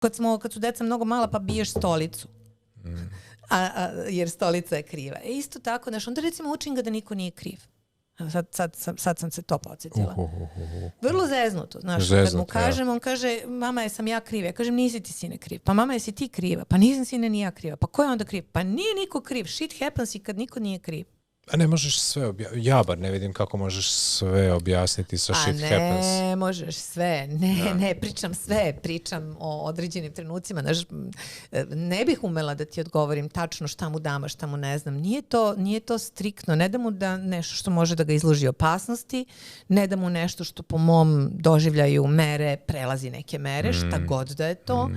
kad su deca mnogo mala pa biješ stolicu. Jer stolica je kriva. Isto tako, onda recimo učim ga da niko nije kriv. Sad sam se to podsjetila. Vrlo zeznuto. Kad mu kažem, on kaže, mama, jesam ja kriv? Ja kažem, nisi ti, sine, kriv. Pa mama, jesi ti kriva? Pa nisam, sine, ni ja kriva. Pa ko je onda kriv? Pa nije niko kriv. Shit happens i kad niko nije kriv. A ne možeš sve objasniti. Ja bar ne vidim kako možeš sve objasniti sa shit happens. A ne možeš sve. Ne, pričam o određenim trenucima. Ne bih umela da ti odgovorim tačno šta mu dam, a šta mu ne znam. Nije to striktno. Ne da mu da nešto što može da ga izloži opasnosti, ne da mu nešto što po mom doživljaju mere, prelazi neke mere, šta god da je to.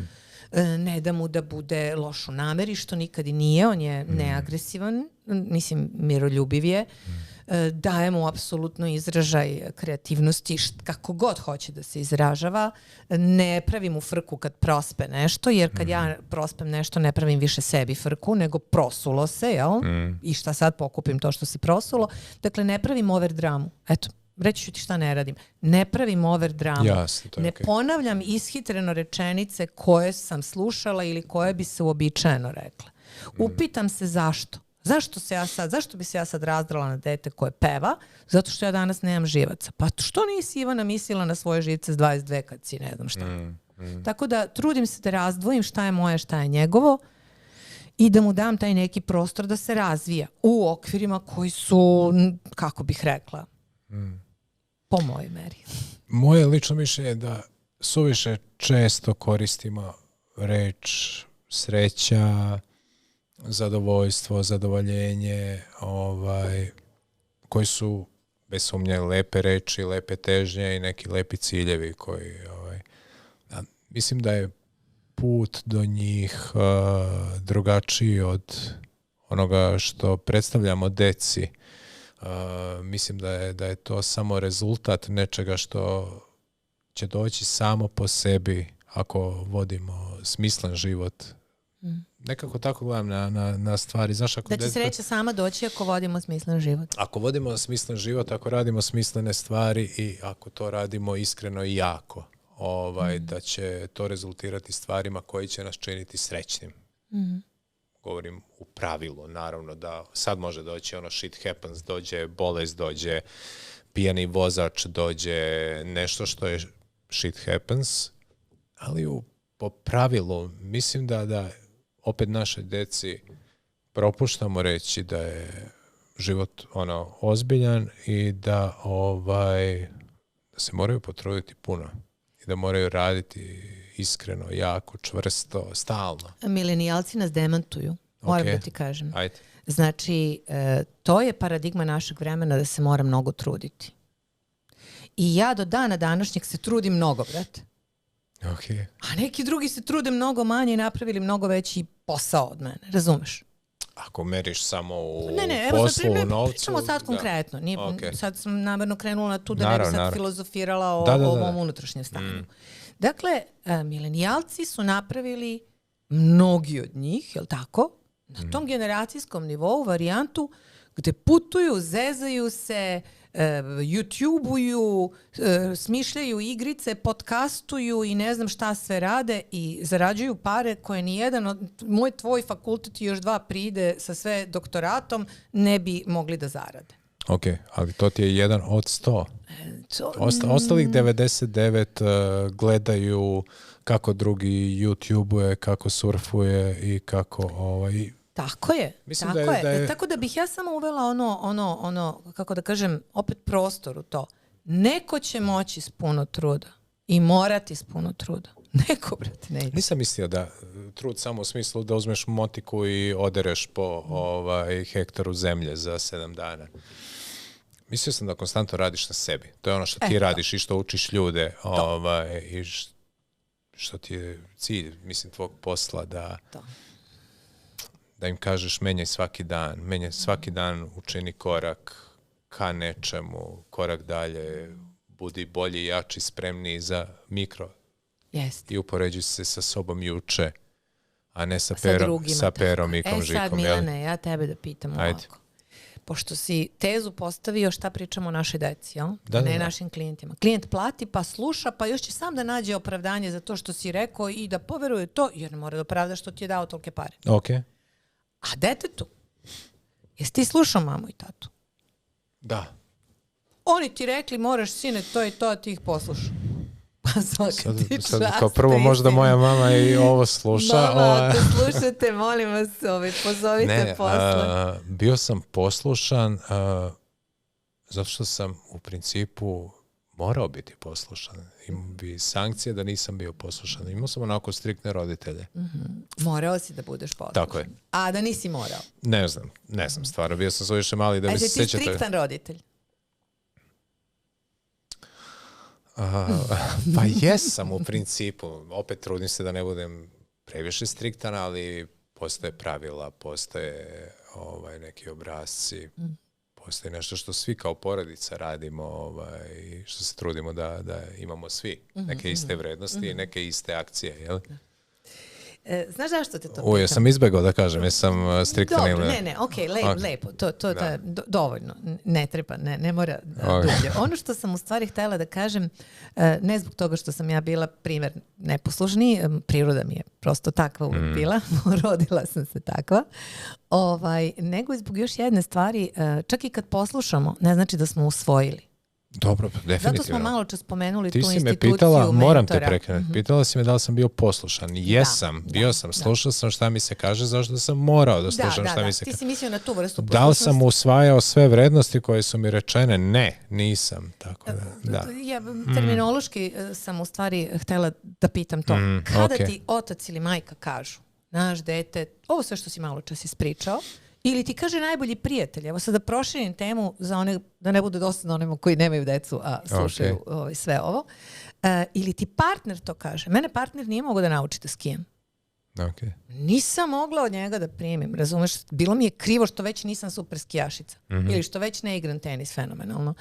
Ne da mu da bude loš u nameri, što nikad i nije, on je neagresivan, mislim miroljubiv je, daje mu apsolutno izražaj kreativnosti, kako god hoće da se izražava, ne pravi mu frku kad prospe nešto, jer kad ja prospem nešto ne pravim više sebi frku, nego prosulo se, jel? I šta sad pokupim to što si prosulo, dakle ne pravim overdramu, eto. Reći ću ti šta ne radim. Ne pravim overdramu. Ne ponavljam ishitreno rečenice koje sam slušala ili koje bi se uobičajeno rekla. Upitam se zašto. Zašto bi se ja sad razdrala na dete koje peva? Zato što ja danas nemam živaca. Pa što nisi, Ivana, mislila na svoje živce s 22 kad si ne znam šta. Tako da trudim se da razdvojim šta je moje, šta je njegovo i da mu dam taj neki prostor da se razvija u okvirima koji su, kako bih rekla, po mojoj meri. Moje lično mišljenje je da suviše često koristimo reč sreća, zadovoljstvo, zadovoljenje, koji su bez sumnje lepe reči, lepe težnje i neki lepi ciljevi koji mislim da je put do njih drugačiji od onoga što predstavljamo deci. Mislim da je to samo rezultat nečega što će doći samo po sebi ako vodimo smislen život. Nekako tako gledam na stvari. Znaš, da će sreća sama doći ako vodimo smislen život. Ako vodimo smislen život, ako radimo smislene stvari i ako to radimo iskreno i jako, da će to rezultirati stvarima koji će nas činiti srećnim. Govorim u pravilu, naravno da sad može doći shit happens, dođe bolest, dođe pijani vozač, dođe nešto što je shit happens, ali po pravilu mislim da opet naše deci propuštamo reći da je život ozbiljan i da se moraju potruditi puno i da moraju raditi iskreno, jako, čvrsto, stalno. Milenijalci nas demantuju, moram da ti kažem. Ajde. Znači, to je paradigma našeg vremena da se mora mnogo truditi. I ja do dana današnjeg se trudim mnogo, brate. Okay. A neki drugi se trude mnogo manje i napravili mnogo veći posao od mene, razumeš? Ako meriš samo u poslu, u novcu... Pričamo sad konkretno. Sad sam namerno krenula na tu da ne bi sad filozofirala o ovom unutrašnjem stanju. Dakle, milenijalci su napravili, mnogi od njih, jel tako, na tom generacijskom nivou varijantu gde putuju, zezaju se, YouTubeuju, smišljaju igrice, podcastuju i ne znam šta sve rade i zarađuju pare koje nijedan moj tvoj fakultet i još dva pride sa sve doktoratom ne bi mogli da zarade. Ok, ali to ti je jedan od 100. Ostalih 99 gledaju kako drugi YouTubeuje, kako surfuje i kako... Tako je. Mislim tako da je... Tako da bih ja samo uvela ono, kako da kažem, opet prostor u to. Neko će moći s puno truda i morati s puno truda. Neko, brate, ne ide. Nisam mislio da trud samo u smislu da uzmeš motiku i odereš po hektaru zemlje za 7 dana. Mislio sam da konstantno radiš na sebi. To je ono što ti radiš i što učiš ljude i što ti je cilj, mislim, tvog posla da im kažeš menjaj svaki dan učini korak ka nečemu, korak dalje, budi bolji, jači, spremniji za mikro. Jest. I upoređuj se sa sobom juče, a ne sa Perom, Mikom, Žikom. Sad, Milane, ja tebe da pitam ovako. pošto si tezu postavio šta pričamo o našoj deci, jel? Da, ne da. našim klijentima. Klijent plati pa sluša, pa još će sam da nađe opravdanje za to što si rekao i da poveruje to, jer ne mora da opravda što ti je dao tolike pare. Ok. A detetu, jesi ti slušao mamu i tatu? Da. Oni ti rekli moraš sine to i to, a ti ih poslušao. Pa Sad kao prvo možda moja mama i ovo sluša. Mama, ako slušate, molim vas, pozovite posle. Bio sam poslušan zato što sam u principu morao biti poslušan. Imao bi sankcije da nisam bio poslušan. Imao sam onako striktne roditelje. Morao si da budeš poslušan. Tako je. A da nisi morao? Ne znam stvarno. Bio sam svojiše mali da mi se sjećate. Ajde, ti striktan roditelj? Pa jesam u principu. Opet trudim se da ne budem previše striktan, ali postoje pravila, postoje neki obrasci, postoji nešto što svi kao porodica radimo, što se trudimo da imamo svi. Neke iste vrednosti i neke iste akcije, jel? Znaš zašto te to pitam? Ja sam izbegao da kažem, jesam striktan ili... Dobro, ne, okej, lepo, to je dovoljno, ne treba, ne mora dublje. Ono što sam u stvari htjela da kažem, ne zbog toga što sam ja bila primjer neposlušni, priroda mi je prosto takva uvijek bila, rodila sam se takva, nego i zbog još jedne stvari, čak i kad poslušamo, ne znači da smo usvojili. Dobro, definitivno. Zato smo malo čas spomenuli tu instituciju mentora. Ti si me pitala, moram te prekinuti, pitala si me da li sam bio poslušan. Jesam, bio sam, slušao sam šta mi se kaže, zašto sam morao da slušam šta mi se kaže. Ti si mislio na tu vrstu poslušnosti. Da li sam usvajao sve vrednosti koje su mi rečene? Ne, nisam. Tako da. Ja, terminološki sam u stvari htjela da pitam to. Kada ti otac ili majka kažu, naš dete, ovo sve što si malo čas ispričao, ili ti kaže najbolji prijatelj, evo sad da proširim temu za one, da ne bude dosadno onima koji nemaju decu, a slušaju sve ovo. Ili ti partner to kaže. Mene partner nije mogao da nauči da skijem. Okay. Nisam mogla od njega da primim, razumeš? Bilo mi je krivo što već nisam super skijašica. Ili što već ne igram tenis fenomenalno.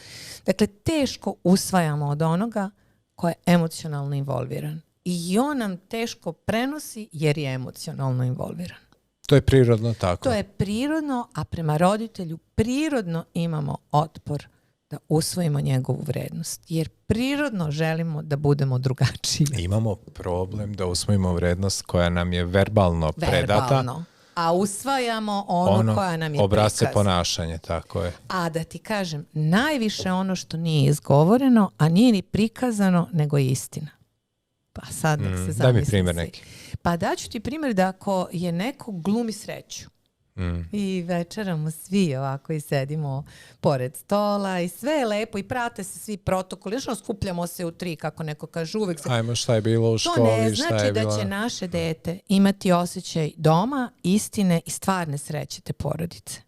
Dakle, teško usvajamo od onoga ko je emocionalno involviran. I on nam teško prenosi jer je emocionalno involviran. To je prirodno tako. To je prirodno, a prema roditelju prirodno imamo otpor da usvojimo njegovu vrednost. Jer prirodno želimo da budemo drugačiji. Imamo problem da usvojimo vrednost koja nam je verbalno predata. A usvajamo ono koja nam je obrasce prikaz. Ponašanje, tako je. A da ti kažem, najviše ono što nije izgovoreno, a nije ni prikazano, nego je istina. Pa sad nek se zamisli. Daj mi primjer neki. Pa daću ti primjer da ako je neko glumi sreću i večeramo svi ovako i sedimo pored stola i sve je lepo i prate se svi protokoli, skupljamo se u 3 kako neko kaže uvek se... Ajmo šta je bilo u školi, to ne znači da će naše dete imati osjećaj doma, istine i stvarne sreće te porodice.